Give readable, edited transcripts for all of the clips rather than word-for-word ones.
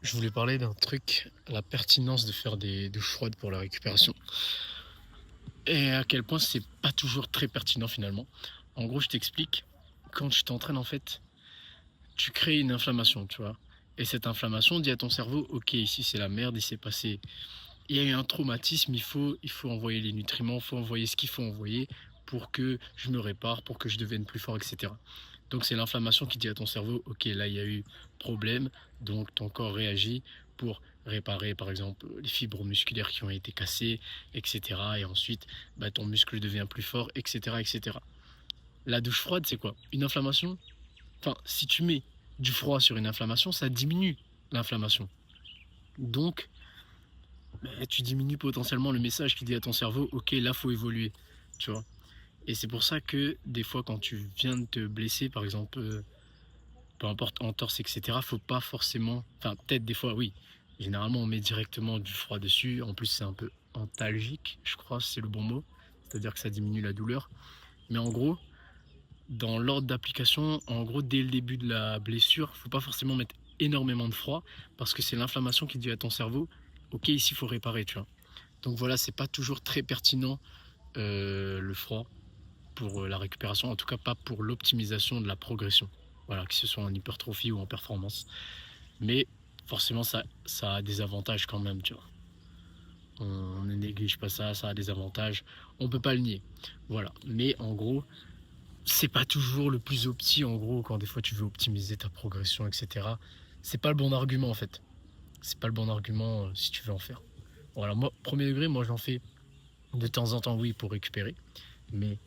Je voulais parler d'un truc, la pertinence de faire des douches froides pour la récupération. Et à quel point c'est pas toujours très pertinent finalement. En gros, je t'explique. Quand tu t'entraînes, en fait, tu crées une inflammation, tu vois. Et cette inflammation dit à ton cerveau, ok, ici c'est la merde, il s'est passé, il y a eu un traumatisme, il faut envoyer les nutriments, il faut envoyer ce qu'il faut envoyer pour que je me répare, pour que je devienne plus fort, etc. Donc c'est l'inflammation qui dit à ton cerveau, ok, là il y a eu problème, donc ton corps réagit pour réparer par exemple les fibres musculaires qui ont été cassées, etc. Et ensuite, bah, ton muscle devient plus fort, etc., etc. La douche froide, c'est quoi? Une inflammation. Enfin, si tu mets du froid sur une inflammation, ça diminue l'inflammation. Donc, bah, tu diminues potentiellement le message qui dit à ton cerveau, ok, là, faut évoluer, tu vois. Et c'est pour ça que des fois, quand tu viens de te blesser, par exemple, peu importe, entorse, etc., faut pas forcément, enfin, peut-être des fois, oui. Généralement, on met directement du froid dessus. En plus, c'est un peu antalgique, je crois, c'est le bon mot. C'est-à-dire que ça diminue la douleur. Mais en gros, dans l'ordre d'application, en gros, dès le début de la blessure, faut pas forcément mettre énormément de froid parce que c'est l'inflammation qui dit à ton cerveau, ok, ici, il faut réparer, tu vois. Donc voilà, c'est pas toujours très pertinent le froid pour la récupération, en tout cas pas pour l'optimisation de la progression. Voilà, que ce soit en hypertrophie ou en performance. Mais forcément, ça a des avantages quand même, tu vois. On ne néglige pas ça, ça a des avantages. On peut pas le nier. Voilà. Mais en gros, c'est pas toujours le plus opti, en gros, quand des fois tu veux optimiser ta progression, etc. C'est pas le bon argument, en fait. C'est pas le bon argument si tu veux en faire. Voilà, moi, premier degré, moi j'en fais de temps en temps, oui, pour récupérer. Mais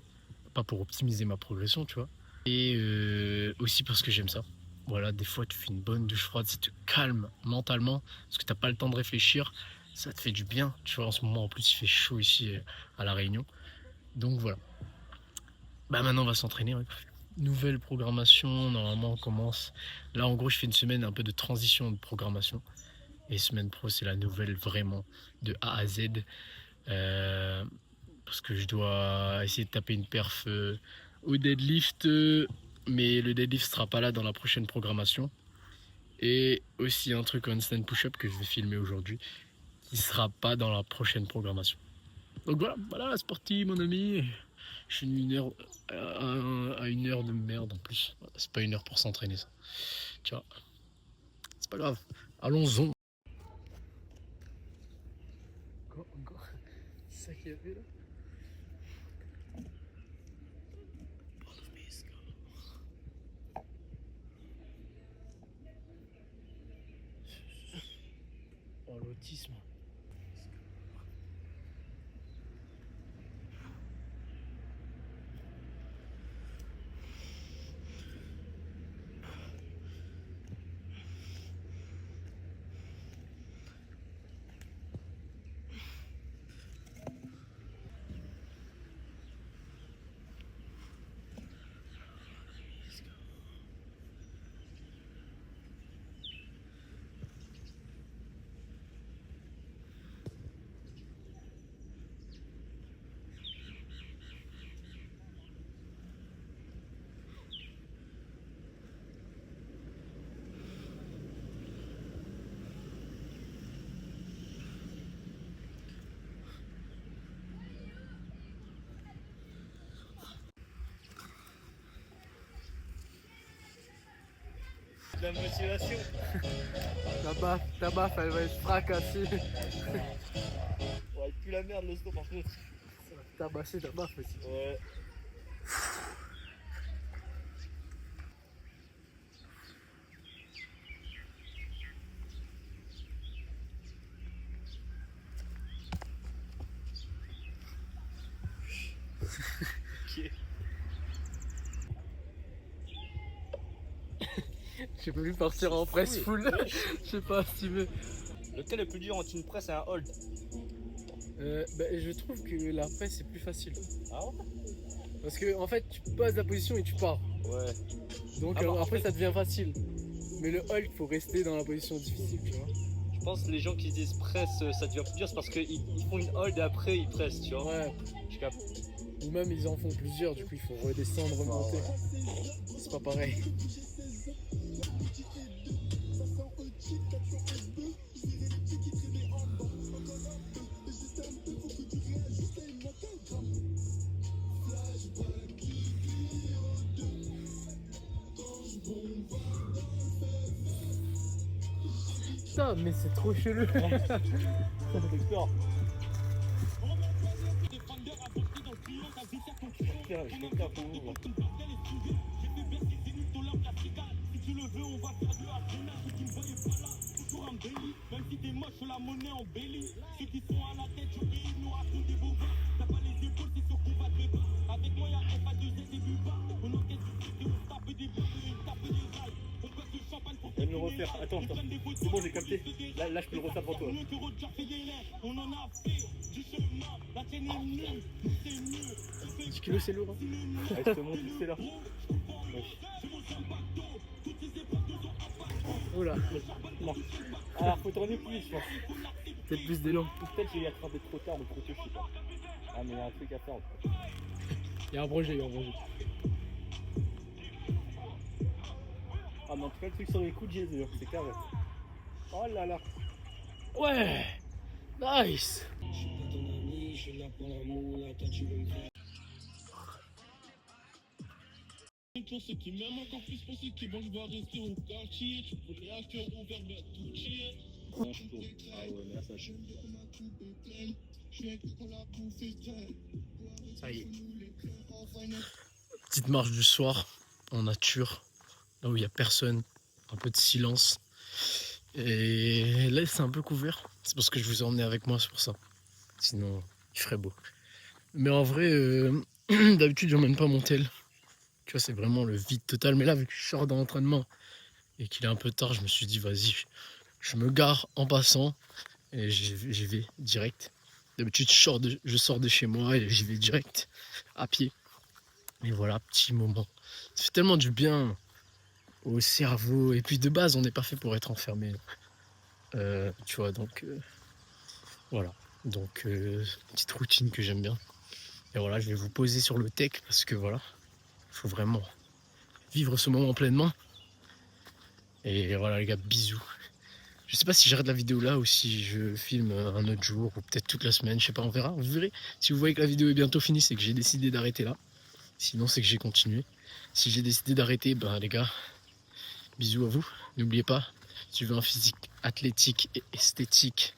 pas pour optimiser ma progression, tu vois. Et aussi parce que j'aime ça. Voilà, des fois tu fais une bonne douche froide, ça te calme mentalement, parce que t'as pas le temps de réfléchir, ça te fait du bien, tu vois, en ce moment en plus il fait chaud ici à La Réunion. Donc voilà. Bah maintenant on va s'entraîner. Ouais. Nouvelle programmation, normalement on commence. Là en gros je fais une semaine un peu de transition de programmation. Et semaine pro c'est la nouvelle vraiment de A à Z. Euh, Parce que je dois essayer de taper une perf au deadlift, mais le deadlift sera pas là dans la prochaine programmation. Et aussi un truc en stand push-up que je vais filmer aujourd'hui, qui sera pas dans la prochaine programmation. Donc voilà, voilà, sportif mon ami. Je suis une heure à une heure de merde en plus. C'est pas une heure pour s'entraîner ça. Tu vois, c'est pas grave. Allons-y. Encore. C'est ça qu'il y avait là. Oh l'autisme. La motivation. Ta baffe, elle va être fracassée. Ouais, elle pue la merde le sport par contre. Tabasser ta baffe aussi. Ouais. Ok. J'ai voulu partir en presse full. Je sais pas si tu veux. Lequel est plus dur entre une presse et un hold? Je trouve que la presse est plus facile. Ah ouais? Parce que en fait, tu passes la position et tu pars. Ouais. Donc Ah bah, en après, fait- ça devient facile. Mais le hold, faut rester dans la position difficile, tu vois. Je pense que les gens qui disent presse, ça devient plus dur, c'est parce qu'ils font une hold et après ils pressent, tu vois. Ouais. Je capte. Ou même ils en font plusieurs, du coup il faut redescendre, remonter. C'est pas pareil. Putain, mais c'est trop chelou. Ça t'explore. Tiens, je vais faire pour vous. Je vais me le refaire. Attends. C'est bon, j'ai capté. Là, je peux le refaire pour toi. 10 kilos, c'est lourd. Hein. Ouais, je te montre où c'est là. Oh là, Non. Alors, faut tourner plus, je pense. peut-être plus d'élan. Ou peut-être j'ai attrapé trop tard ou trop tôt, je sais pas. Ah, mais il y a un truc à faire en fait. Il y a un projet, il y a un projet. Ah, mais en tout cas, le truc sur les coups de Jésus, c'est carré. Oh là là. Ouais, nice. Pour ceux qui m'aiment encore plus, pour ceux qui vont, je dois rester au quartier. Faudrait un cœur ouvert, mais tout chier. Ah ouais, mais là, ça je... Ça y est. Petite marche du soir en nature, là où il n'y a personne, un peu de silence. Et là c'est un peu couvert, c'est parce que je vous ai emmené avec moi, c'est pour ça. Sinon il ferait beau. Mais en vrai, d'habitude j'emmène pas mon tel. Tu vois, c'est vraiment le vide total. Mais là, vu que je sors d'entraînement et qu'il est un peu tard, je me suis dit vas-y, je me gare en passant et j'y vais direct. D'habitude je sors de chez moi et j'y vais direct à pied. Et voilà, petit moment. Ça fait tellement du bien au cerveau. Et puis de base, on n'est pas fait pour être enfermé. Tu vois, donc voilà. Donc petite routine que j'aime bien. Et voilà, je vais vous poser sur le tech parce que voilà, il faut vraiment vivre ce moment pleinement. Et voilà les gars, bisous. Je sais pas si j'arrête la vidéo là ou si je filme un autre jour ou peut-être toute la semaine, je sais pas, on verra, vous verrez. Si vous voyez que la vidéo est bientôt finie, c'est que j'ai décidé d'arrêter là. Sinon c'est que j'ai continué. Si j'ai décidé d'arrêter, ben les gars, bisous à vous. N'oubliez pas, si tu veux un physique athlétique et esthétique,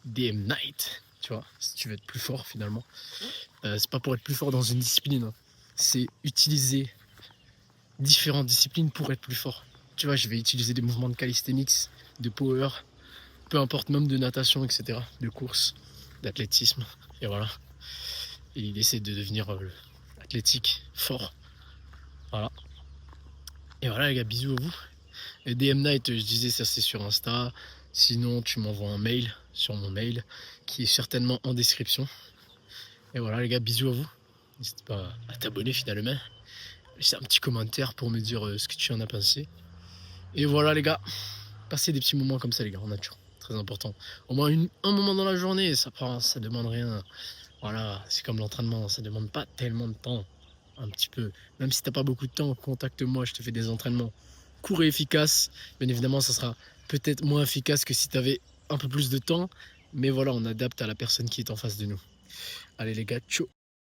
DM Night, tu vois, si tu veux être plus fort finalement. C'est pas pour être plus fort dans une discipline, hein. C'est utiliser différentes disciplines pour être plus fort. Tu vois, je vais utiliser des mouvements de calisthenics, de power, peu importe, même de natation, etc., de course, d'athlétisme, et voilà. Et l'idée c'est de devenir athlétique, fort, voilà. Et voilà les gars, bisous à vous. Et DM Night, je disais, ça c'est sur Insta. Sinon, tu m'envoies un mail sur mon mail qui est certainement en description. Et voilà les gars, bisous à vous. N'hésite pas à t'abonner finalement. Laissez un petit commentaire pour me dire ce que tu en as pensé. Et voilà les gars, passez des petits moments comme ça les gars, en nature. Très important. Au moins un moment dans la journée, ça demande rien. Voilà, c'est comme l'entraînement, ça demande pas tellement de temps. Un petit peu. Même si t'as pas beaucoup de temps, contacte-moi, je te fais des entraînements courts et efficaces. Bien évidemment, ça sera peut-être moins efficace que si tu avais un peu plus de temps. Mais voilà, on adapte à la personne qui est en face de nous. Allez les gars, ciao.